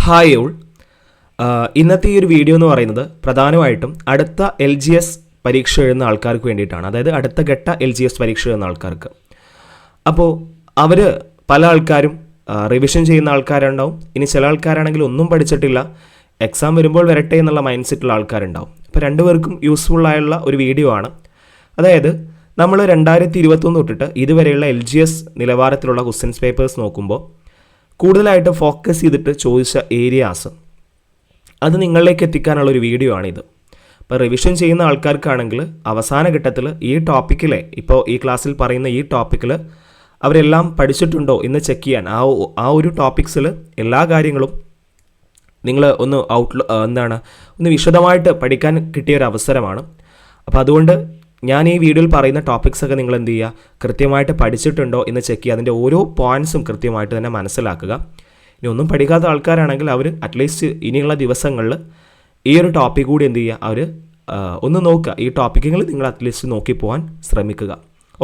Hi all. ഇന്നത്തെ ഈ ഒരു വീഡിയോ എന്ന് പറയുന്നത് പ്രധാനമായിട്ടും അടുത്ത LGS പരീക്ഷ എഴുതുന്ന ആൾക്കാർക്ക് വേണ്ടിയിട്ടാണ്. അതായത് അടുത്ത ഘട്ട LGS പരീക്ഷ എഴുതുന്ന ആൾക്കാർക്ക്. അപ്പോൾ അവർ പല ആൾക്കാരും റിവിഷൻ ചെയ്യുന്ന ആൾക്കാരുണ്ടാവും. ഇനി ചില ആൾക്കാരാണെങ്കിൽ ഒന്നും പഠിച്ചിട്ടില്ല, എക്സാം വരുമ്പോൾ വരട്ടെ എന്നുള്ള മൈൻഡ് സെറ്റുള്ള ആൾക്കാരുണ്ടാവും. അപ്പോൾ രണ്ടുപേർക്കും യൂസ്ഫുള്ളായുള്ള ഒരു വീഡിയോ ആണ്. അതായത് നമ്മൾ 2021 തൊട്ടിട്ട് ഇതുവരെയുള്ള LGS നിലവാരത്തിലുള്ള ക്വസ്റ്റ്യൻസ് പേപ്പേഴ്സ് നോക്കുമ്പോൾ കൂടുതലായിട്ട് ഫോക്കസ് ചെയ്തിട്ട് ചോദിച്ച ഏരിയാസ് അത് നിങ്ങളിലേക്ക് എത്തിക്കാനുള്ള ഒരു വീഡിയോ ആണിത്. ഇപ്പോൾ റിവിഷൻ ചെയ്യുന്ന ആൾക്കാർക്കാണെങ്കിൽ അവസാന ഘട്ടത്തിൽ ഈ ടോപ്പിക്കിലെ ഇപ്പോൾ ഈ ക്ലാസ്സിൽ പറയുന്ന ഈ ടോപ്പിക്കിൽ അവരെല്ലാം പഠിച്ചിട്ടുണ്ടോ എന്ന് ചെക്ക് ചെയ്യാൻ ആ ഒരു ടോപ്പിക്സിൽ എല്ലാ കാര്യങ്ങളും നിങ്ങൾ ഒന്ന് ഒന്ന് വിശദമായിട്ട് പഠിക്കാൻ കിട്ടിയൊരു അവസരമാണ്. അപ്പോൾ അതുകൊണ്ട് ഞാൻ ഈ വീഡിയോയിൽ പറയുന്ന ടോപ്പിക്സൊക്കെ നിങ്ങൾ എന്ത് ചെയ്യുക, കൃത്യമായിട്ട് പഠിച്ചിട്ടുണ്ടോ എന്ന് ചെക്ക് ചെയ്യുക. അതിൻ്റെ ഓരോ പോയിൻറ്റ്സും കൃത്യമായിട്ട് തന്നെ മനസ്സിലാക്കുക. ഇനി ഒന്നും പഠിക്കാത്ത ആൾക്കാരാണെങ്കിൽ അവർ അറ്റ്ലീസ്റ്റ് ഇനിയുള്ള ദിവസങ്ങളിൽ ഈ ഒരു ടോപ്പിക് കൂടി എന്ത് ചെയ്യുക, അവർ ഒന്ന് നോക്കുക. ഈ ടോപ്പിക്കുകൾ നിങ്ങൾ അറ്റ്ലീസ്റ്റ് നോക്കി പോകാൻ ശ്രമിക്കുക.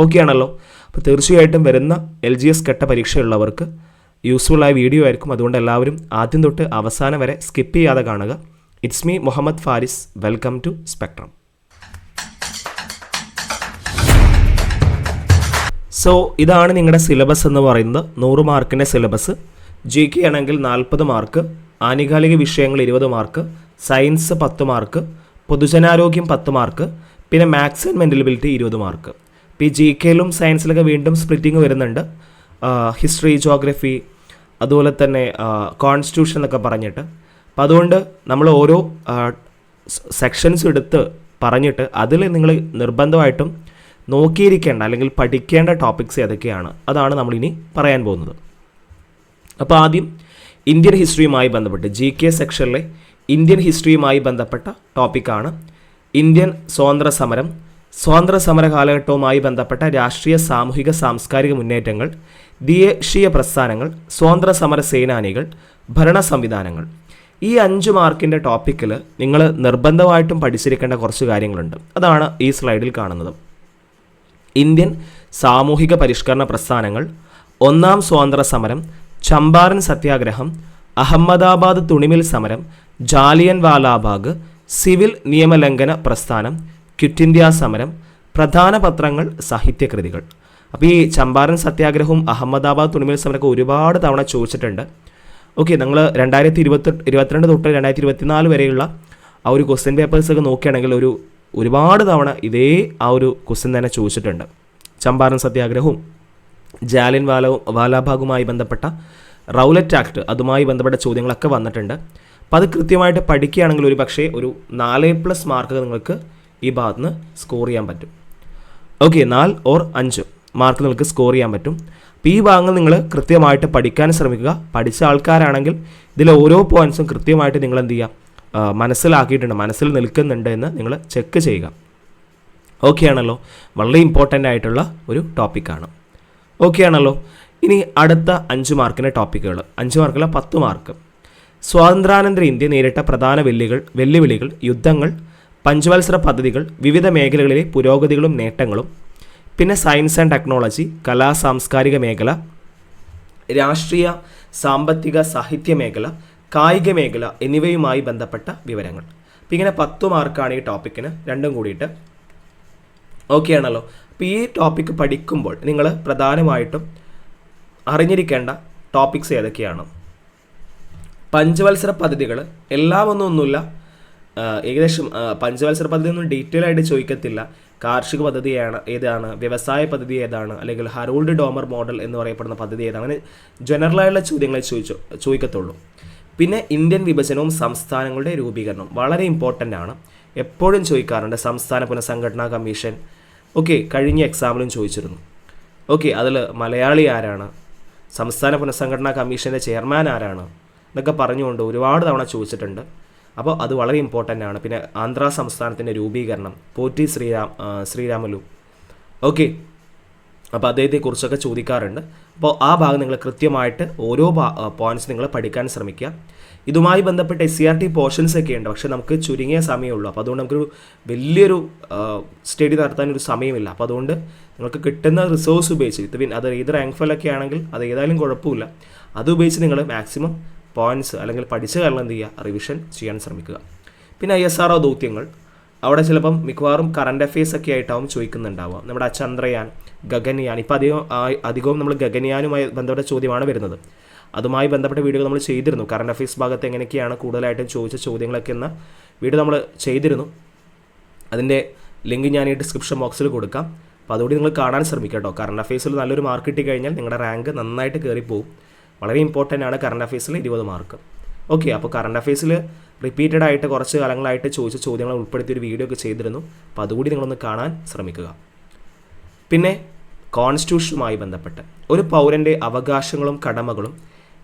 ഓക്കെ ആണല്ലോ? അപ്പോൾ തീർച്ചയായിട്ടും വരുന്ന LGS ഘട്ട പരീക്ഷയുള്ളവർക്ക് യൂസ്ഫുള്ളായ വീഡിയോ ആയിരിക്കും. അതുകൊണ്ട് എല്ലാവരും ആദ്യം തൊട്ട് അവസാനം വരെ സ്കിപ്പ് ചെയ്യാതെ കാണുക. It's me Muhammad Faris. Welcome to Spectrum. So ഇതാണ് നിങ്ങളുടെ സിലബസ് എന്ന് പറയുന്നത്. 100 മാർക്കിൻ്റെ സിലബസ്. GK ആണെങ്കിൽ 40 മാർക്ക്, ആനുകാലിക വിഷയങ്ങൾ 20 മാർക്ക്, സയൻസ് 10 മാർക്ക്, പൊതുജനാരോഗ്യം 10 മാർക്ക്, പിന്നെ maths and mental ability 20 mark. ഇപ്പോൾ ഈ GKയിലും സയൻസിലൊക്കെ വീണ്ടും സ്പ്ലിറ്റിംഗ് വരുന്നുണ്ട്. ഹിസ്റ്ററി, ജോഗ്രഫി, അതുപോലെ തന്നെ കോൺസ്റ്റിറ്റ്യൂഷൻ എന്നൊക്കെ പറഞ്ഞിട്ട്. അപ്പോൾ അതുകൊണ്ട് നമ്മൾ ഓരോ സെക്ഷൻസ് എടുത്ത് പറഞ്ഞിട്ട് അതിൽ നിങ്ങൾ നിർബന്ധമായിട്ടും നോക്കിയിരിക്കേണ്ട അല്ലെങ്കിൽ പഠിക്കേണ്ട ടോപ്പിക്സ് ഏതൊക്കെയാണ്, അതാണ് നമ്മളിനി പറയാൻ പോകുന്നത്. അപ്പോൾ ആദ്യം ഇന്ത്യൻ ഹിസ്റ്ററിയുമായി ബന്ധപ്പെട്ട് GK സെക്ഷനിലെ ഇന്ത്യൻ ഹിസ്റ്ററിയുമായി ബന്ധപ്പെട്ട ടോപ്പിക്കാണ് ഇന്ത്യൻ സ്വാതന്ത്ര്യ സമര കാലഘട്ടവുമായി ബന്ധപ്പെട്ട രാഷ്ട്രീയ, സാമൂഹിക, സാംസ്കാരിക മുന്നേറ്റങ്ങൾ, ദേശീയ പ്രസ്ഥാനങ്ങൾ, സ്വാതന്ത്ര്യ സമര സേനാനികൾ, ഭരണ സംവിധാനങ്ങൾ. ഈ 5 മാർക്കിൻ്റെ ടോപ്പിക്കിൽ നിങ്ങൾ നിർബന്ധമായിട്ടും പഠിച്ചിരിക്കേണ്ട കുറച്ച് കാര്യങ്ങളുണ്ട്. അതാണ് ഈ സ്ലൈഡിൽ കാണുന്നത്. ഇന്ത്യൻ സാമൂഹിക പരിഷ്കരണ പ്രസ്ഥാനങ്ങൾ, ഒന്നാം സ്വാതന്ത്ര്യ സമരം, ചമ്പാരൻ സത്യാഗ്രഹം, അഹമ്മദാബാദ് തുണിമിൽ സമരം, ജാലിയൻ വാലാബാഗ്, സിവിൽ നിയമലംഘന പ്രസ്ഥാനം, ക്വിറ്റ് ഇന്ത്യ സമരം, പ്രധാന പത്രങ്ങൾ, സാഹിത്യകൃതികൾ. അപ്പോൾ ഈ ചമ്പാരൻ സത്യാഗ്രഹവും അഹമ്മദാബാദ് തുണിമിൽ സമരമൊക്കെ ഒരുപാട് തവണ ചോദിച്ചിട്ടുണ്ട്. ഓക്കെ, നിങ്ങൾ 2022 തൊട്ട് 2024 വരെയുള്ള ആ ഒരു ക്വസ്റ്റ്യൻ പേപ്പേഴ്സൊക്കെ നോക്കുകയാണെങ്കിൽ ഒരുപാട് തവണ ഇതേ ആ ഒരു ക്വസ്റ്റ്യൻ തന്നെ ചോദിച്ചിട്ടുണ്ട്. ചമ്പാരൻ സത്യാഗ്രഹവും ജാലിയൻ വാലാബാഗുമായി ബന്ധപ്പെട്ട റൗലറ്റ് ആക്ട്, അതുമായി ബന്ധപ്പെട്ട ചോദ്യങ്ങളൊക്കെ വന്നിട്ടുണ്ട്. അപ്പോൾ അത് കൃത്യമായിട്ട് പഠിക്കുകയാണെങ്കിൽ ഒരു പക്ഷേ ഒരു 4+ മാർക്ക് നിങ്ങൾക്ക് ഈ ഭാഗത്ത് നിന്ന് സ്കോർ ചെയ്യാൻ പറ്റും. ഓക്കെ, 4 or 5 മാർക്ക് നിങ്ങൾക്ക് സ്കോർ ചെയ്യാൻ പറ്റും. അപ്പോൾ ഈ ഭാഗങ്ങൾ നിങ്ങൾ കൃത്യമായിട്ട് പഠിക്കാൻ ശ്രമിക്കുക. പഠിച്ച ആൾക്കാരാണെങ്കിൽ ഇതിലെ ഓരോ പോയിൻറ്റ്സും കൃത്യമായിട്ട് നിങ്ങൾ എന്ത് ചെയ്യുക, മനസ്സിലാക്കിയിട്ടുണ്ട്, മനസ്സിൽ നിൽക്കുന്നുണ്ട് എന്ന് നിങ്ങൾ ചെക്ക് ചെയ്യുക. ഓക്കെ ആണല്ലോ? വളരെ ഇമ്പോർട്ടൻ്റ് ആയിട്ടുള്ള ഒരു ടോപ്പിക്കാണ്. ഓക്കെ ആണല്ലോ? ഇനി അടുത്ത 5 മാർക്കിൻ്റെ ടോപ്പിക്കുകൾ. 5 മാർക്കല്ല, 10 മാർക്ക്. സ്വാതന്ത്ര്യാനന്തര ഇന്ത്യ നേരിട്ട പ്രധാന വെല്ലുവിളികൾ, യുദ്ധങ്ങൾ, പഞ്ചവത്സര പദ്ധതികൾ, വിവിധ മേഖലകളിലെ പുരോഗതികളും നേട്ടങ്ങളും, പിന്നെ സയൻസ് ആൻഡ് ടെക്നോളജി, കലാ സാംസ്കാരിക മേഖല, രാഷ്ട്രീയ, സാമ്പത്തിക, സാഹിത്യ മേഖല, കായിക മേഖല എന്നിവയുമായി ബന്ധപ്പെട്ട വിവരങ്ങൾ. അപ്പം ഇങ്ങനെ 10 മാർക്കാണ് ഈ ടോപ്പിക്കിന് രണ്ടും കൂടിയിട്ട്. ഓക്കെ ആണല്ലോ? അപ്പോൾ ഈ ടോപ്പിക്ക് പഠിക്കുമ്പോൾ നിങ്ങൾ പ്രധാനമായിട്ടും അറിഞ്ഞിരിക്കേണ്ട ടോപ്പിക്സ് ഏതൊക്കെയാണ്? പഞ്ചവത്സര പദ്ധതികൾ എല്ലാം ഒന്നുമില്ല, ഏകദേശം പഞ്ചവത്സര പദ്ധതി ഒന്നും ഡീറ്റെയിൽ ആയിട്ട് ചോദിക്കത്തില്ല. കാർഷിക പദ്ധതി ഏതാണ്, വ്യവസായ പദ്ധതി ഏതാണ്, അല്ലെങ്കിൽ ഹറോൾഡ് ഡോമർ മോഡൽ എന്ന് പറയപ്പെടുന്ന പദ്ധതി ഏതാണ്, അങ്ങനെ ജനറലായുള്ള ചോദ്യങ്ങളെ ചോദിക്കത്തുള്ളൂ. പിന്നെ ഇന്ത്യൻ വിഭജനവും സംസ്ഥാനങ്ങളുടെ രൂപീകരണവും വളരെ ഇമ്പോർട്ടൻ്റ് ആണ്, എപ്പോഴും ചോദിക്കാറുണ്ട്. സംസ്ഥാന പുനഃസംഘടനാ കമ്മീഷൻ, ഓക്കെ, കഴിഞ്ഞ എക്സാമിലും ചോദിച്ചിരുന്നു. ഓക്കെ, അതിൽ മലയാളി ആരാണ്, സംസ്ഥാന പുനഃസംഘടനാ കമ്മീഷൻ്റെ ചെയർമാൻ ആരാണ് എന്നൊക്കെ പറഞ്ഞുകൊണ്ട് ഒരുപാട് തവണ ചോദിച്ചിട്ടുണ്ട്. അപ്പോൾ അത് വളരെ ഇമ്പോർട്ടൻ്റ് ആണ്. പിന്നെ ആന്ധ്ര സംസ്ഥാനത്തിൻ്റെ രൂപീകരണം, പോറ്റി ശ്രീരാമലു, ഓക്കെ, അപ്പോൾ അദ്ദേഹത്തെക്കുറിച്ചൊക്കെ ചോദിക്കാറുണ്ട്. അപ്പോൾ ആ ഭാഗം നിങ്ങൾ കൃത്യമായിട്ട് ഓരോ പോയിൻറ്റ്സ് നിങ്ങൾ പഠിക്കാൻ ശ്രമിക്കുക. ഇതുമായി ബന്ധപ്പെട്ട് SCERT പോർഷൻസ് ഒക്കെ ഉണ്ട്, പക്ഷേ നമുക്ക് ചുരുങ്ങിയ സമയമുള്ളൂ. അപ്പോൾ അതുകൊണ്ട് നമുക്കൊരു വലിയൊരു സ്റ്റഡി നടത്താനൊരു സമയമില്ല. അപ്പോൾ അതുകൊണ്ട് നിങ്ങൾക്ക് കിട്ടുന്ന റിസോഴ്സ് ഉപയോഗിച്ച് അത് ഏത് റാങ്ക് ഫലൊക്കെ ആണെങ്കിൽ അത് ഏതായാലും കുഴപ്പമില്ല, അത് ഉപയോഗിച്ച് നിങ്ങൾ മാക്സിമം പോയിൻറ്റ്സ് അല്ലെങ്കിൽ പഠിച്ച കാര്യങ്ങൾ എന്ത് ചെയ്യുക, റിവിഷൻ ചെയ്യാൻ ശ്രമിക്കുക. പിന്നെ ISRO ദൗത്യങ്ങൾ, അവിടെ ചിലപ്പം മിക്കവാറും കറണ്ട് അഫെയർസ് ഒക്കെ ആയിട്ടാവും ചോദിക്കുന്നുണ്ടാവുക. നമ്മുടെ ചന്ദ്രയാൻ, ഗഗൻയാൻ, ഇപ്പോൾ അധികവും നമ്മൾ ഗഗൻയാനുമായി ബന്ധപ്പെട്ട ചോദ്യമാണ് വരുന്നത്. അതുമായി ബന്ധപ്പെട്ട വീഡിയോ നമ്മൾ ചെയ്തിരുന്നു. കറണ്ട് അഫെയർസ് ഭാഗത്ത് എങ്ങനെയൊക്കെയാണ് കൂടുതലായിട്ടും ചോദിച്ച ചോദ്യങ്ങളൊക്കെ എന്ന വീഡിയോ നമ്മൾ ചെയ്തിരുന്നു. അതിൻ്റെ ലിങ്ക് ഞാൻ ഈ ഡിസ്ക്രിപ്ഷൻ ബോക്സിൽ കൊടുക്കാം. അപ്പോൾ അതുകൂടി നിങ്ങൾ കാണാൻ ശ്രമിക്കുക കേട്ടോ. കറണ്ട് അഫെയർസിൽ നല്ലൊരു മാർക്ക് കിട്ടിക്കഴിഞ്ഞാൽ നിങ്ങളുടെ റാങ്ക് നന്നായിട്ട് കയറിപ്പോവും. വളരെ ഇമ്പോർട്ടൻ്റ് ആണ് കറണ്ട് അഫെയർസിൽ 20 മാർക്ക്. ഓക്കെ, അപ്പോൾ കറണ്ട് അഫെയർസിൽ റിപ്പീറ്റഡ് ആയിട്ട് കുറച്ച് കാലങ്ങളായിട്ട് ചോദിച്ച ചോദ്യങ്ങൾ ഉൾപ്പെടുത്തിയൊരു വീഡിയോ ഒക്കെ ചെയ്തിരുന്നു. അപ്പോൾ അതുകൂടി നിങ്ങളൊന്ന് കാണാൻ ശ്രമിക്കുക. പിന്നെ കോൺസ്റ്റിറ്റ്യൂഷനുമായി ബന്ധപ്പെട്ട് ഒരു പൗരൻ്റെ അവകാശങ്ങളും കടമകളും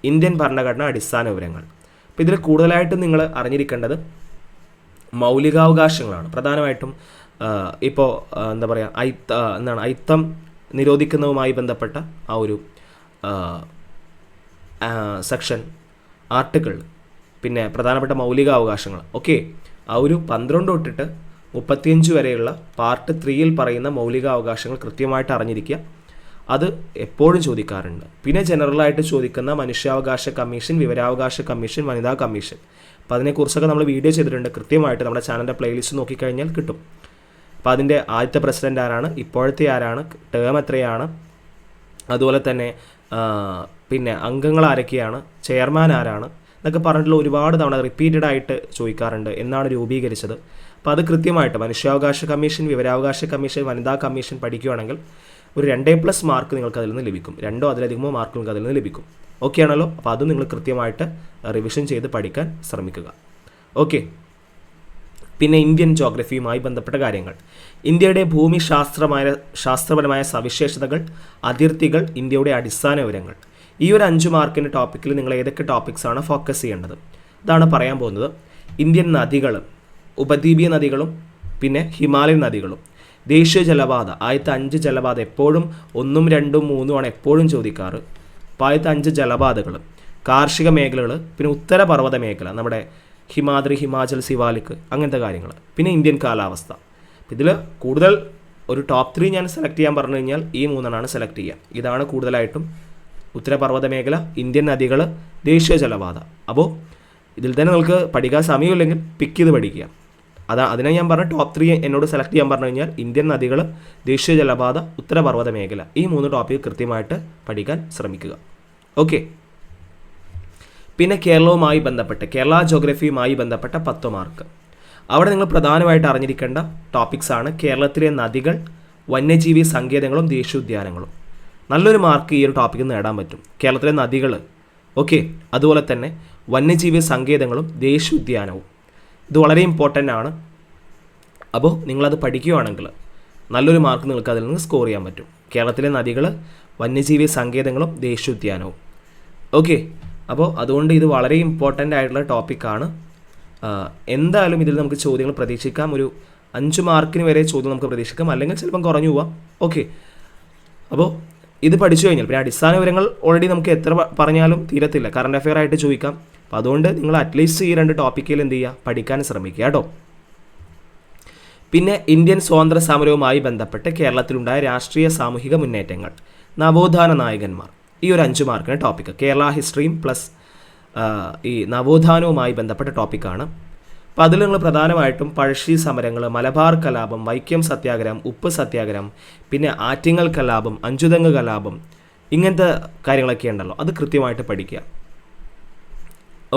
ഇന്ത്യൻ ഭരണഘടന അടിസ്ഥാന വിവരങ്ങൾ. അപ്പോൾ ഇതിൽ കൂടുതലായിട്ടും നിങ്ങൾ അറിഞ്ഞിരിക്കേണ്ടത് മൗലികാവകാശങ്ങളാണ്. പ്രധാനമായിട്ടും ഇപ്പോൾ എന്താ പറയുക, അയിത്തം നിരോധിക്കുന്നതുമായി ബന്ധപ്പെട്ട ആ ഒരു സെക്ഷൻ, ആർട്ടിക്കിൾ, പിന്നെ പ്രധാനപ്പെട്ട മൗലികാവകാശങ്ങൾ. ഓക്കെ, ആ ഒരു 12 തൊട്ടിട്ട് 35 വരെയുള്ള പാർട്ട് 3യിൽ പറയുന്ന മൗലികാവകാശങ്ങൾ കൃത്യമായിട്ട് അറിഞ്ഞിരിക്കുക. അത് എപ്പോഴും ചോദിക്കാറുണ്ട്. പിന്നെ ജനറലായിട്ട് ചോദിക്കുന്ന മനുഷ്യാവകാശ കമ്മീഷൻ, വിവരാവകാശ കമ്മീഷൻ, വനിതാ കമ്മീഷൻ. അപ്പോൾ അതിനെക്കുറിച്ചൊക്കെ നമ്മൾ വീഡിയോ ചെയ്തിട്ടുണ്ട്. കൃത്യമായിട്ട് നമ്മുടെ ചാനലിൻ്റെ പ്ലേലിസ്റ്റ് നോക്കിക്കഴിഞ്ഞാൽ കിട്ടും. അപ്പോൾ അതിൻ്റെ ആദ്യത്തെ പ്രസിഡൻ്റ് ആരാണ്, ഇപ്പോഴത്തെ ആരാണ്, ടേം എത്രയാണ്, അതുപോലെ തന്നെ പിന്നെ അംഗങ്ങൾ ആരൊക്കെയാണ്, ചെയർമാൻ ആരാണ് എന്നൊക്കെ പറഞ്ഞിട്ടുള്ള ഒരുപാട് തവണ റിപ്പീറ്റഡ് ആയിട്ട് ചോദിക്കാറുണ്ട്. എന്നാണ് രൂപീകരിച്ചത്. അപ്പോൾ അത് കൃത്യമായിട്ട് മനുഷ്യാവകാശ കമ്മീഷൻ, വിവരാവകാശ കമ്മീഷൻ, വനിതാ കമ്മീഷൻ പഠിക്കുകയാണെങ്കിൽ ഒരു 2+ മാർക്ക് നിങ്ങൾക്ക് അതിൽ നിന്ന് ലഭിക്കും. 2 അതിലധികമോ മാർക്ക് നിങ്ങൾക്ക് അതിൽ നിന്ന് ലഭിക്കും. ഓക്കെ ആണല്ലോ. അപ്പോൾ അതും നിങ്ങൾ കൃത്യമായിട്ട് റിവിഷൻ ചെയ്ത് പഠിക്കാൻ ശ്രമിക്കുക. ഓക്കെ, പിന്നെ ഇന്ത്യൻ ജോഗ്രഫിയുമായി ബന്ധപ്പെട്ട കാര്യങ്ങൾ, ഇന്ത്യയുടെ ഭൂമി ശാസ്ത്രപരമായ സവിശേഷതകൾ, അതിർത്തികൾ, ഇന്ത്യയുടെ അടിസ്ഥാന വിവരങ്ങൾ. ഈ ഒരു 5 മാർക്കിൻ്റെ ടോപ്പിക്കിൽ നിങ്ങൾ ഏതൊക്കെ ടോപ്പിക്സാണ് ഫോക്കസ് ചെയ്യേണ്ടത്, ഇതാണ് പറയാൻ പോകുന്നത്. ഇന്ത്യൻ നദികൾ, ഉപദ്വീപീയ നദികളും പിന്നെ ഹിമാലയൻ നദികളും, ദേശീയ ജലപാത, ആദ്യത്തെ 5 ജലപാത എപ്പോഴും 1, 2, 3 ആണ് എപ്പോഴും ചോദിക്കാറ്. അപ്പോൾ ആദ്യത്തെ 5 ജലപാതകൾ, കാർഷിക മേഖലകൾ, പിന്നെ ഉത്തരപർവ്വത മേഖല, നമ്മുടെ ഹിമാദ്രി, ഹിമാചൽ, സിവാലിക്, അങ്ങനത്തെ കാര്യങ്ങൾ. പിന്നെ ഇന്ത്യൻ കാലാവസ്ഥ. ഇതിൽ കൂടുതൽ ഒരു ടോപ്പ് 3 ഞാൻ സെലക്ട് ചെയ്യാൻ പറഞ്ഞു കഴിഞ്ഞാൽ ഈ 3 സെലക്ട് ചെയ്യുക. ഇതാണ് കൂടുതലായിട്ടും ഉത്തരപർവ്വത മേഖല, ഇന്ത്യൻ നദികൾ, ദേശീയ ജലപാത. അപ്പോൾ ഇതിൽ തന്നെ നിങ്ങൾക്ക് പഠിക്കാൻ സമയമില്ലെങ്കിൽ പിക്ക് ചെയ്ത് പഠിക്കുക. അതിനെ ഞാൻ പറഞ്ഞ ടോപ്പ് 3 എന്നോട് സെലക്ട് ചെയ്യാൻ പറഞ്ഞു കഴിഞ്ഞാൽ ഇന്ത്യൻ നദികൾ, ദേശീയ ജലപാത, ഉത്തരപർവ്വത മേഖല, ഈ 3 ടോപ്പിക്ക് കൃത്യമായിട്ട് പഠിക്കാൻ ശ്രമിക്കുക. ഓക്കെ, പിന്നെ കേരളവുമായി ബന്ധപ്പെട്ട്, കേരള ജോഗ്രഫിയുമായി ബന്ധപ്പെട്ട 10 മാർക്ക്. അവിടെ നിങ്ങൾ പ്രധാനമായിട്ട് അറിഞ്ഞിരിക്കേണ്ട ടോപ്പിക്സാണ് കേരളത്തിലെ നദികൾ, വന്യജീവി സങ്കേതങ്ങളും ദേശീയോദ്യാനങ്ങളും. നല്ലൊരു മാർക്ക് ഈ ഒരു ടോപ്പിക്കിൽ നേടാൻ പറ്റും. കേരളത്തിലെ നദികൾ, ഓക്കെ, അതുപോലെ തന്നെ വന്യജീവി സങ്കേതങ്ങളും ദേശീയോദ്യാനവും. ഇത് വളരെ ഇമ്പോർട്ടൻ്റ് ആണ്. അപ്പോൾ നിങ്ങളത് പഠിക്കുകയാണെങ്കിൽ നല്ലൊരു മാർക്ക് നിങ്ങൾക്ക് അതിൽ നിന്ന് സ്കോർ ചെയ്യാൻ പറ്റും. കേരളത്തിലെ നദികൾ, വന്യജീവി സങ്കേതങ്ങളും ദേശീയോദ്യാനവും. ഓക്കെ, അപ്പോൾ അതുകൊണ്ട് ഇത് വളരെ ഇമ്പോർട്ടൻ്റ് ആയിട്ടുള്ള ടോപ്പിക്കാണ്. എന്തായാലും ഇതിൽ നമുക്ക് ചോദ്യങ്ങൾ പ്രതീക്ഷിക്കാം. ഒരു 5 മാർക്കിന് വരെ ചോദ്യം നമുക്ക് പ്രതീക്ഷിക്കാം, അല്ലെങ്കിൽ ചിലപ്പം കുറഞ്ഞു പോവാം. ഓക്കെ, അപ്പോൾ ഇത് പഠിച്ചു കഴിഞ്ഞാൽ പിന്നെ അടിസ്ഥാന വിവരങ്ങൾ ഓൾറെഡി നമുക്ക് എത്ര പറഞ്ഞാലും തീരത്തില്ല, കറണ്ട് അഫെയർ ആയിട്ട് ചോദിക്കാം. അപ്പോൾ അതുകൊണ്ട് നിങ്ങൾ അറ്റ്ലീസ്റ്റ് ഈ 2 ടോപ്പിക്കിൽ എന്ത് ചെയ്യുക, പഠിക്കാൻ ശ്രമിക്കുക കേട്ടോ. പിന്നെ ഇന്ത്യൻ സ്വാതന്ത്ര്യ സമരവുമായി ബന്ധപ്പെട്ട് കേരളത്തിലുണ്ടായ രാഷ്ട്രീയ സാമൂഹിക മുന്നേറ്റങ്ങൾ, നവോത്ഥാന നായകന്മാർ. ഈ ഒരു 5 മാർക്കിന് ടോപ്പിക്ക് കേരള ഹിസ്റ്ററിയും പ്ലസ് ഈ നവോത്ഥാനവുമായി ബന്ധപ്പെട്ട ടോപ്പിക്കാണ്. അപ്പോൾ അതിൽ നിങ്ങൾ പ്രധാനമായിട്ടും പഴശ്ശി സമരങ്ങൾ, മലബാർ കലാപം, വൈക്കം സത്യാഗ്രഹം, ഉപ്പ് സത്യാഗ്രഹം, പിന്നെ ആറ്റിങ്ങൽ കലാപം, അഞ്ചുതെങ്ങ് കലാപം, ഇങ്ങനത്തെ കാര്യങ്ങളൊക്കെ ഉണ്ടല്ലോ, അത് കൃത്യമായിട്ട് പഠിക്കുക.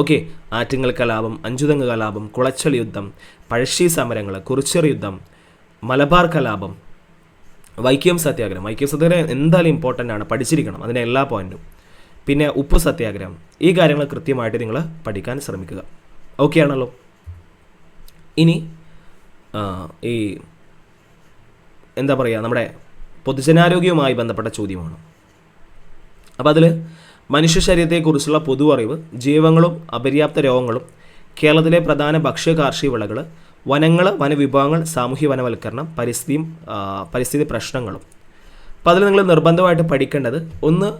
ഓക്കെ, ആറ്റിങ്ങൽ കലാപം, അഞ്ചുതെങ്ങ് കലാപം, കുളച്ചൽ യുദ്ധം, പഴശ്ശി സമരങ്ങൾ, കുറിച്യർ യുദ്ധം, മലബാർ കലാപം, വൈക്കം സത്യാഗ്രഹം. വൈക്കം സത്യാഗ്രഹം എന്തായാലും ഇമ്പോർട്ടൻ്റ് ആണ്, പഠിച്ചിരിക്കണം അതിൻ്റെ എല്ലാ പോയിൻറ്റും. പിന്നെ ഉപ്പ് സത്യാഗ്രഹം, ഈ കാര്യങ്ങൾ കൃത്യമായിട്ട് നിങ്ങൾ പഠിക്കാൻ ശ്രമിക്കുക. ഓക്കെ ആണല്ലോ. ഇനി ഈ എന്താ പറയുക, നമ്മുടെ പൊതുജനാരോഗ്യവുമായി ബന്ധപ്പെട്ട ചോദ്യമാണ്. അപ്പോൾ അതിൽ മനുഷ്യ ശരീരത്തെക്കുറിച്ചുള്ള പൊതു അറിവ്, ജീവങ്ങളും അപര്യാപ്ത രോഗങ്ങളും, കേരളത്തിലെ പ്രധാന ഭക്ഷ്യ കാർഷിക വിളകൾ, വനങ്ങൾ, വനവിഭവങ്ങൾ, സാമൂഹ്യ വനവൽക്കരണം, പരിസ്ഥിതി പ്രശ്നങ്ങളും. അപ്പോൾ അതിൽ നിങ്ങൾ നിർബന്ധമായിട്ട് പഠിക്കേണ്ടത് ഒന്ന്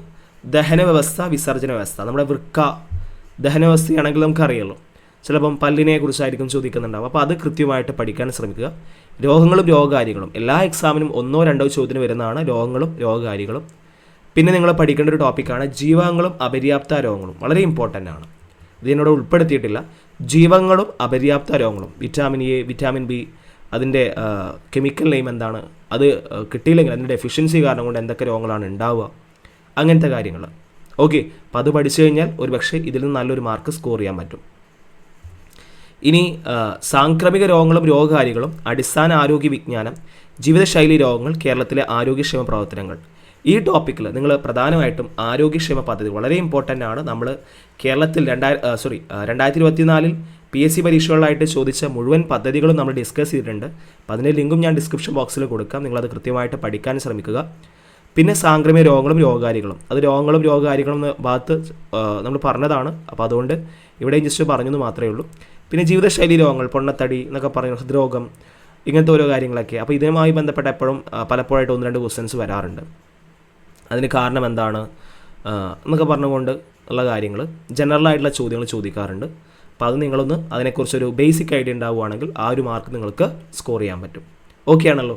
ദഹന വ്യവസ്ഥ, വിസർജന വ്യവസ്ഥ. നമ്മുടെ വൃക്ക ദഹന വ്യവസ്ഥയാണെങ്കിൽ നമുക്കറിയാമല്ലോ, ചിലപ്പം പല്ലിനെ കുറിച്ചായിരിക്കും ചോദിക്കുന്നുണ്ടാവും. അപ്പോൾ അത് കൃത്യമായിട്ട് പഠിക്കാൻ ശ്രമിക്കുക. രോഗങ്ങളും രോഗകാരികളും എല്ലാ എക്സാമിനും 1, 2 ചോദ്യത്തിന് വരുന്നതാണ് രോഗങ്ങളും രോഗകാരികളും. പിന്നെ നിങ്ങൾ പഠിക്കേണ്ട ഒരു ടോപ്പിക്കാണ് ജീവകങ്ങളും അപര്യാപ്ത രോഗങ്ങളും. വളരെ ഇമ്പോർട്ടൻ്റ് ആണ്. ഇതിനോട് ഉൾപ്പെടുത്തിയിട്ടില്ല. ജീവകങ്ങളും അപര്യാപ്ത രോഗങ്ങളും, വിറ്റാമിൻ എ, വിറ്റാമിൻ ബി, അതിൻ്റെ കെമിക്കൽ നെയിം എന്താണ്, അത് കിട്ടിയില്ലെങ്കിൽ അതിൻ്റെ ഡെഫിഷ്യൻസി കാരണം കൊണ്ട് എന്തൊക്കെ രോഗങ്ങളാണ് ഉണ്ടാവുക, അങ്ങനത്തെ കാര്യങ്ങൾ. ഓക്കെ, അപ്പോൾ അത് പഠിച്ചു കഴിഞ്ഞാൽ ഒരു പക്ഷേ ഇതിൽ നിന്ന് നല്ലൊരു മാർക്ക് സ്കോർ ചെയ്യാൻ പറ്റും. ഇനി സാംക്രമിക രോഗങ്ങളും രോഗകാരികളും, അടിസ്ഥാന ആരോഗ്യ വിജ്ഞാനം, ജീവിതശൈലി രോഗങ്ങൾ, കേരളത്തിലെ ആരോഗ്യക്ഷേമ പ്രവർത്തനങ്ങൾ. ഈ ടോപ്പിക്കിൽ നിങ്ങൾ പ്രധാനമായിട്ടും ആരോഗ്യക്ഷേമ പദ്ധതി വളരെ ഇമ്പോർട്ടൻ്റ് ആണ്. നമ്മൾ കേരളത്തിൽ 2024 PSC പരീക്ഷകളിലായിട്ട് ചോദിച്ച മുഴുവൻ പദ്ധതികളും നമ്മൾ ഡിസ്കസ് ചെയ്തിട്ടുണ്ട്. അപ്പോൾ അതിൻ്റെ ലിങ്കും ഞാൻ ഡിസ്ക്രിപ്ഷൻ ബോക്സിൽ കൊടുക്കാം. നിങ്ങളത് കൃത്യമായിട്ട് പഠിക്കാൻ ശ്രമിക്കുക. പിന്നെ സാംക്രമിക രോഗങ്ങളും രോഗകാരികളും, അത് രോഗങ്ങളും രോഗകാരികളും എന്ന ഭാഗത്ത് നമ്മൾ പറഞ്ഞതാണ്. അപ്പോൾ അതുകൊണ്ട് ഇവിടെ ജസ്റ്റ് പറഞ്ഞെന്ന് മാത്രമേ ഉള്ളൂ. പിന്നെ ജീവിതശൈലി രോഗങ്ങൾ, പൊണ്ണത്തടി എന്നൊക്കെ പറയുന്ന ഹൃദ്രോഗം, ഇങ്ങനത്തെ ഓരോ കാര്യങ്ങളൊക്കെ. അപ്പോൾ ഇതുമായി ബന്ധപ്പെട്ട എപ്പോഴും പലപ്പോഴായിട്ട് 1-2 ക്വസ്റ്റ്യൻസ് വരാറുണ്ട്. അതിന് കാരണം എന്താണ് എന്നൊക്കെ പറഞ്ഞുകൊണ്ട് ഉള്ള കാര്യങ്ങൾ, ജനറലായിട്ടുള്ള ചോദ്യങ്ങൾ ചോദിക്കാറുണ്ട്. അപ്പോൾ അത് നിങ്ങളൊന്ന് അതിനെക്കുറിച്ചൊരു ബേസിക് ഐഡിയ ഉണ്ടാവുകയാണെങ്കിൽ ആ ഒരു മാർക്ക് നിങ്ങൾക്ക് സ്കോർ ചെയ്യാൻ പറ്റും. ഓക്കെ ആണല്ലോ.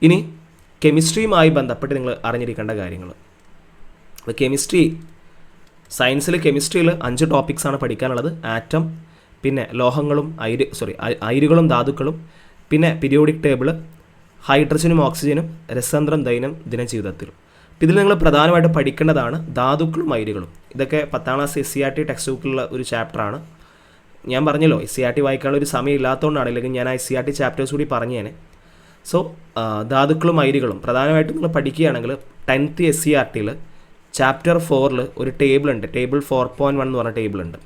ഇനി കെമിസ്ട്രിയുമായി ബന്ധപ്പെട്ട് നിങ്ങൾ അറിഞ്ഞിരിക്കേണ്ട കാര്യങ്ങൾ. അപ്പോൾ കെമിസ്ട്രിയിൽ 5 ടോപ്പിക്സാണ് പഠിക്കാനുള്ളത്. ആറ്റം, പിന്നെ ലോഹങ്ങളും അയിരുകളും ധാതുക്കളും, പിന്നെ പീരിയോഡിക് ടേബിൾ, ഹൈഡ്രജനും ഓക്സിജനും, രസതന്ത്രം ദൈനംദിന ജീവിതത്തിൽ. ഇതിൽ നിങ്ങൾ പ്രധാനമായിട്ട് പഠിക്കേണ്ടതാണ് ധാതുക്കളും അയിരുകളും. ഇതൊക്കെ 10ാം ക്ലാസ് SCERT ടെക്സ്റ്റ് ബുക്കിലുള്ള ഒരു ചാപ്റ്ററാണ്. ഞാൻ പറഞ്ഞല്ലോ SCERT വായിക്കാനുള്ള ഒരു സമയം ഇല്ലാത്തതുകൊണ്ടാണ്, അല്ലെങ്കിൽ ഞാൻ ആ SCERT ചാപ്റ്റേഴ്സ് കൂടി പറഞ്ഞേനെ. സോ ധാതുക്കളും അയിരുകളും പ്രധാനമായിട്ടും നിങ്ങൾ പഠിക്കുകയാണെങ്കിൽ 10th SCERT ചാപ്റ്റർ 4 ഒരു ടേബിൾ ഉണ്ട്, ടേബിൾ 4.1 എന്ന് പറഞ്ഞ ടേബിൾ ഉണ്ട്.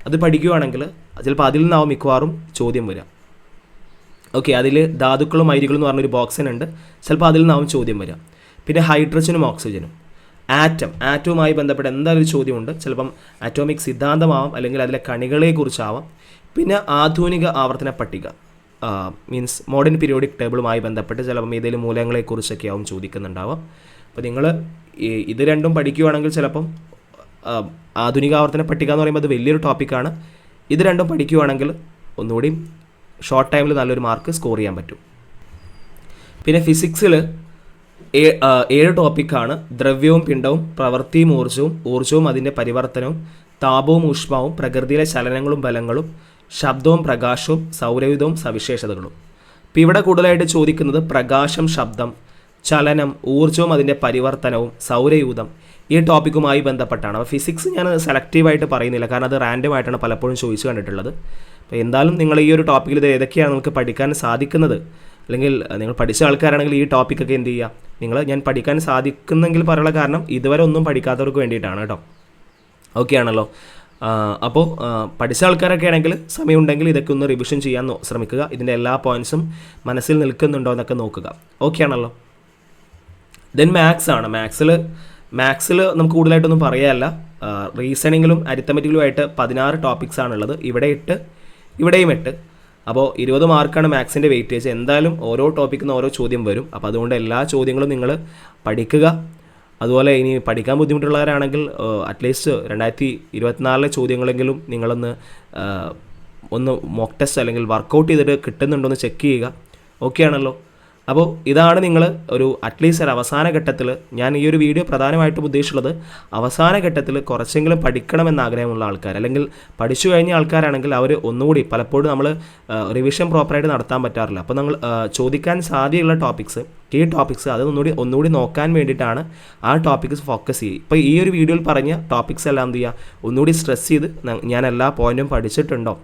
അത് പഠിക്കുകയാണെങ്കിൽ ചിലപ്പോൾ അതിൽ നിന്നാവും മിക്കവാറും ചോദ്യം വരിക. ഓക്കെ, അതിൽ ധാതുക്കളും അയിരുകളും എന്ന് പറഞ്ഞൊരു ബോക്സിന് ഉണ്ട്, ചിലപ്പോൾ അതിൽ നിന്നാവും ചോദ്യം വരിക. പിന്നെ ഹൈഡ്രജനും ഓക്സിജനും, ആറ്റവുമായി ബന്ധപ്പെട്ട എന്തായാലും ഒരു ചോദ്യമുണ്ട്. ചിലപ്പം ആറ്റോമിക് സിദ്ധാന്തമാവാം, അല്ലെങ്കിൽ അതിലെ കണികളെക്കുറിച്ചാവാം. പിന്നെ ആധുനിക ആവർത്തന പട്ടിക, മീൻസ് മോഡേൺ പീരിയോഡിക് ടേബിളുമായി ബന്ധപ്പെട്ട് ചിലപ്പം ഏതെങ്കിലും മൂലങ്ങളെക്കുറിച്ചൊക്കെ ആവും ചോദിക്കുന്നുണ്ടാവാം. അപ്പോൾ നിങ്ങൾ ഇത് രണ്ടും പഠിക്കുകയാണെങ്കിൽ ചിലപ്പം ആധുനിക ആവർത്തന പട്ടിക എന്ന് പറയുമ്പോൾ അത് വലിയൊരു ടോപ്പിക്കാണ്. ഇത് രണ്ടും പഠിക്കുകയാണെങ്കിൽ ഒന്നുകൂടി ഷോർട്ട് ടൈമിൽ നല്ലൊരു മാർക്ക് സ്കോർ ചെയ്യാൻ പറ്റും. പിന്നെ ഫിസിക്സിൽ 7 ടോപ്പിക്കാണ്. ദ്രവ്യവും പിണ്ഡവും, പ്രവൃത്തിയും ഊർജ്ജവും അതിൻ്റെ പരിവർത്തനവും, താപവും ഊഷ്മാവും, പ്രകൃതിയിലെ ചലനങ്ങളും ബലങ്ങളും, ശബ്ദവും പ്രകാശവും, സൗരയൂഥവും സവിശേഷതകളും. ഇപ്പോൾ ഇവിടെ കൂടുതലായിട്ട് ചോദിക്കുന്നത് പ്രകാശം, ശബ്ദം, ചലനം, ഊർജ്ജവും അതിൻ്റെ പരിവർത്തനവും, സൗരയൂഥം, ഈ ടോപ്പിക്കുമായി ബന്ധപ്പെട്ടാണ്. അപ്പോൾ ഫിസിക്സ് ഞാൻ സെലക്റ്റീവായിട്ട് പറയുന്നില്ല, കാരണം അത് റാൻഡം ആയിട്ടാണ് പലപ്പോഴും ചോദിച്ചു കണ്ടിട്ടുള്ളത്. അപ്പോൾ എന്തായാലും നിങ്ങൾ ഈ ഒരു ടോപ്പിക്കിൽ ഇത് ഏതൊക്കെയാണ് നിങ്ങൾക്ക് പഠിക്കാൻ സാധിക്കുന്നത്, അല്ലെങ്കിൽ നിങ്ങൾ പഠിച്ച ആൾക്കാരാണെങ്കിൽ ഈ ടോപ്പിക്കൊക്കെ എന്ത് ചെയ്യുക, ഞാൻ പഠിക്കാൻ സാധിക്കുന്നെങ്കിൽ പറയാനുള്ള കാരണം ഇതുവരെ ഒന്നും പഠിക്കാത്തവർക്ക് വേണ്ടിയിട്ടാണ് കേട്ടോ. ഓക്കെ ആണല്ലോ. അപ്പോൾ പഠിച്ച ആൾക്കാരൊക്കെ ആണെങ്കിൽ സമയമുണ്ടെങ്കിൽ ഇതൊക്കെ ഒന്ന് റിവിഷൻ ചെയ്യാൻ ശ്രമിക്കുക. ഇതിൻ്റെ എല്ലാ പോയിൻറ്സും മനസ്സിൽ നിൽക്കുന്നുണ്ടോ എന്നൊക്കെ നോക്കുക. ഓക്കെ ആണല്ലോ. ദെൻ മാത്സ് ആണ്. മാത്സിൽ നമുക്ക് കൂടുതലായിട്ടൊന്നും പറയാനല്ല. റീസണിങ്ങിലും അരിത്തമെറ്റിക്കലുമായിട്ട് 16 ടോപ്പിക്സ് ആണുള്ളത്. ഇവിടെയും 8. അപ്പോൾ 20 മാർക്കാണ് മാത്സിൻ്റെ വെയിറ്റേജ്. എന്തായാലും ഓരോ ടോപ്പിക്കിൽ നിന്ന് ഓരോ ചോദ്യം വരും. അപ്പോൾ അതുകൊണ്ട് എല്ലാ ചോദ്യങ്ങളും നിങ്ങൾ പഠിക്കുക. അതുപോലെ ഇനി പഠിക്കാൻ ബുദ്ധിമുട്ടുള്ളവരാണെങ്കിൽ അറ്റ്ലീസ്റ്റ് 2024 ചോദ്യങ്ങളെങ്കിലും നിങ്ങളൊന്ന് മോക്ക് ടെസ്റ്റ് അല്ലെങ്കിൽ വർക്കൗട്ട് ചെയ്തിട്ട് കിട്ടുന്നുണ്ടോ എന്ന് ചെക്ക് ചെയ്യുക. ഓക്കെ ആണല്ലോ. അപ്പോൾ ഇതാണ് നിങ്ങൾ അറ്റ്ലീസ്റ്റ് ഒരു അവസാന ഘട്ടത്തിൽ, ഞാൻ ഈ ഒരു വീഡിയോ പ്രധാനമായിട്ടും ഉദ്ദേശിച്ചുള്ളത് അവസാന ഘട്ടത്തിൽ കുറച്ചെങ്കിലും പഠിക്കണമെന്ന് ആഗ്രഹമുള്ള ആൾക്കാർ, അല്ലെങ്കിൽ പഠിച്ചു കഴിഞ്ഞ ആൾക്കാരാണെങ്കിൽ അവർ ഒന്നുകൂടി, പലപ്പോഴും നമ്മൾ റിവിഷൻ പ്രോപ്പറായിട്ട് നടത്താൻ പറ്റാറില്ല. അപ്പോൾ നമ്മൾ ചോദിക്കാൻ സാധ്യതയുള്ള ഈ ടോപ്പിക്സ് അത് ഒന്നുകൂടി നോക്കാൻ വേണ്ടിയിട്ടാണ് ആ ടോപ്പിക്സ് ഫോക്കസ് ചെയ്യുക. ഇപ്പോൾ ഈ ഒരു വീഡിയോയിൽ പറഞ്ഞ ടോപ്പിക്സ് എല്ലാം എന്ത് ചെയ്യുക, ഒന്നുകൂടി സ്ട്രെസ് ചെയ്ത് ഞാൻ എല്ലാ പോയിൻറ്റും പഠിച്ചിട്ടുണ്ടോ,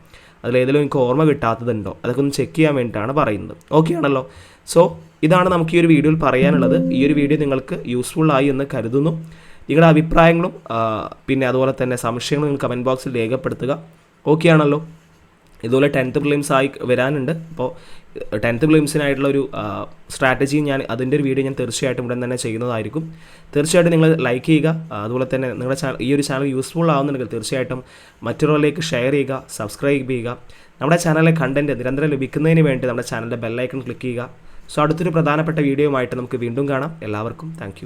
അതിലേതെങ്കിലും എനിക്ക് ഓർമ്മ കിട്ടാത്തതുണ്ടോ, അതൊക്കെ ഒന്ന് ചെക്ക് ചെയ്യാൻ വേണ്ടിയിട്ടാണ് പറയുന്നത്. ഓക്കെ ആണല്ലോ. സോ ഇതാണ് നമുക്ക് ഈ ഒരു വീഡിയോയിൽ പറയാനുള്ളത്. ഈ ഒരു വീഡിയോ നിങ്ങൾക്ക് യൂസ്ഫുൾ ആയി എന്ന് കരുതുന്നു. നിങ്ങളുടെ അഭിപ്രായങ്ങളും പിന്നെ അതുപോലെ തന്നെ സംശയങ്ങളും നിങ്ങൾ കമൻറ്റ് ബോക്സിൽ രേഖപ്പെടുത്തുക. ഓക്കെ ആണല്ലോ. ഇതുപോലെ 10th പ്രിലിംസ് ആയി വരാനുണ്ട്. അപ്പോൾ 10th പ്രിലിംസിനായിട്ടുള്ളൊരു സ്ട്രാറ്റജി അതിൻ്റെ ഒരു വീഡിയോ ഞാൻ തീർച്ചയായിട്ടും ഉടൻ തന്നെ ചെയ്യുന്നതായിരിക്കും. തീർച്ചയായിട്ടും നിങ്ങൾ ലൈക്ക് ചെയ്യുക. അതുപോലെ തന്നെ നിങ്ങളുടെ ഈ ഒരു ചാനൽ യൂസ്ഫുൾ ആവുന്നുണ്ടെങ്കിൽ തീർച്ചയായിട്ടും മറ്റുള്ളവരിലേക്ക് ഷെയർ ചെയ്യുക, സബ്സ്ക്രൈബ് ചെയ്യുക. നമ്മുടെ ചാനലിലെ കണ്ടൻറ്റ് നിരന്തരം ലഭിക്കുന്നതിന് വേണ്ടി നമ്മുടെ ചാനലിൻ്റെ ബെല്ലൈക്കൺ ക്ലിക്ക് ചെയ്യുക. സോ അടുത്തൊരു പ്രധാനപ്പെട്ട വീഡിയോയുമായിട്ട് നമുക്ക് വീണ്ടും കാണാം. എല്ലാവർക്കും താങ്ക്